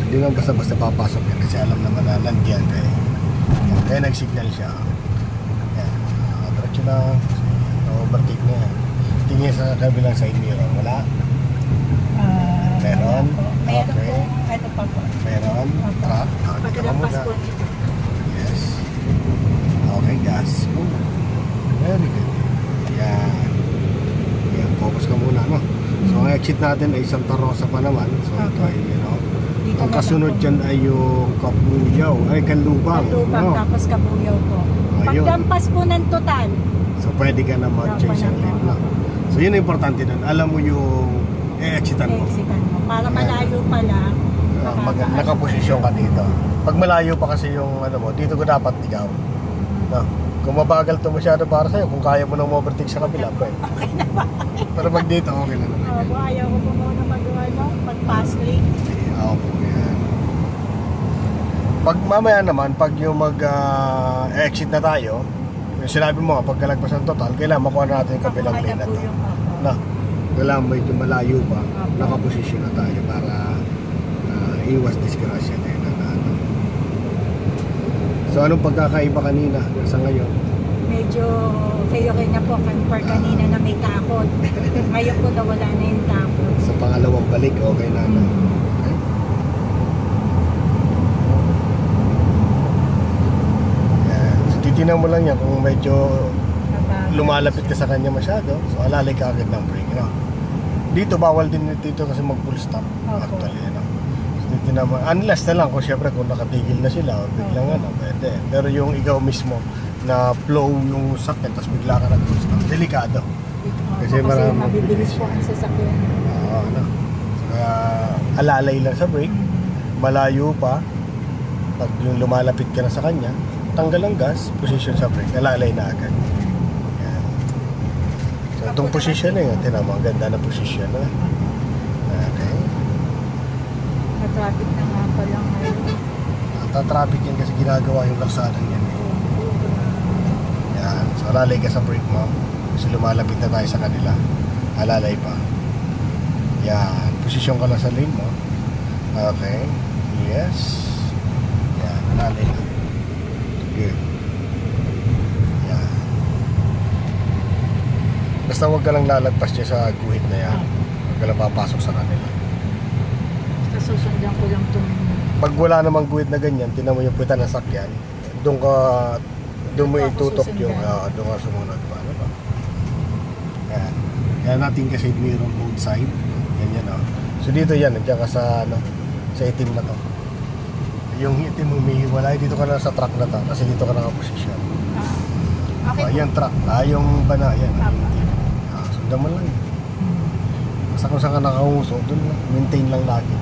Hindi naman basta-basta papasok yan kasi alam naman na nandiyan kayo. Kaya nag-signal siya. Yan. Diretso lang. Na-overtake na yan. Tingin sa kabilang side mirror. Wala? Meron? Meron Okay. po. Ito pa po. Meron? Truck? Pagkalampas po nito. Yes. Okay, gas. Oh. Very good. Yan. Yan, focus ka muna, no? So, ang exit natin ay Santa Rosa pa naman. So, ito ay, Dito ang na kasunod lang po. dyan ay yung Kapuyaw. Ay, Kanlubang. Kalubang, No? tapos Kabuyaw po. Ayun. Pagdampas po ng total. So, pwede ka na mag-change ang lane, no? So, yun ang importante nun. Alam mo yung exitan mo. Exitan mo. Para malayo pala. Nakaposisyon ka dito. Pag malayo pa kasi yung ano mo, dito ko dapat ikaw. No? Kung mabagal to masyado para sa'yo, kung kaya mo nang overtake sa kabila, pwede. Okay na ba? Pero pag dito, okay na naman. Ayaw ko po muna mag-pass lane. Oo po, yan. Pag mamaya naman, pag yung mag-exit na tayo, yung sinabi mo, pag kalagpas ng total, kailangan makuha natin yung kabilang lane na to. No? Kailangan medyo malayo pa, nakaposisyon na tayo para iwas disgrasya din. So anong pagkakaiba kanina sa ngayon? Medyo okay na po for kanina na may takot. Ngayon po nawala na yung takot. Sa pangalawang balik, okay na. Okay. Yan. So titinan mo lang yan kung medyo lumalapit ka sa kanya masyado, so alalay ka agad ng brake, no? Dito bawal din dito kasi mag full stop. Actually, no? So, titinan mo, unless na lang kung syempre kung nakatigil na sila o biglang pwede. Pero yung ikaw mismo na flow yung sakyan tapos bigla ka nag full stop, delikado. Kasi mabibilis po ang sasakyan. Oo, no? So, kaya alalay lang sa brake, malayo pa. Pag yung lumalapit ka na sa kanya, tanggal ang gas, position sa brake, alalay na agad. Yan. So itong position na yun, tinan mo, ang ganda na position na. Okay. Na-traffic na nga pa lang ngayon. Nata-traffic yan kasi ginagawa yung laksadan yan. Yan. So alalay ka sa brake mo. Kasi lumalapit na tayo sa kanila. Alalay pa. Yan. Posisyon ka lang sa lane mo. Okay. Yes. Yan. Alalay na. Good. Yan. Basta huwag ka lang lalagpas niya sa guhit na yan. Huwag ka lang papasok sa kanila. Basta susundan ko lang itong... Pag wala namang guhit na ganyan, tinan mo yung puwitan ng sakyan, doon mo itutok yung, doon ka sumunod pa. Ano ba? Yan. Yan natin kasi mirror both side. Ganyan, oh. So dito yan, nandiyan ka sa, sa itim na to. Yung itim humihiwalay, dito ka na sa truck na to, kasi dito ka nakaposisyon. Okay. Yan truck, yung bana, yan. Sundan mo lang. Basta kung saan ka nakahuso, doon lang, maintain lang lagi.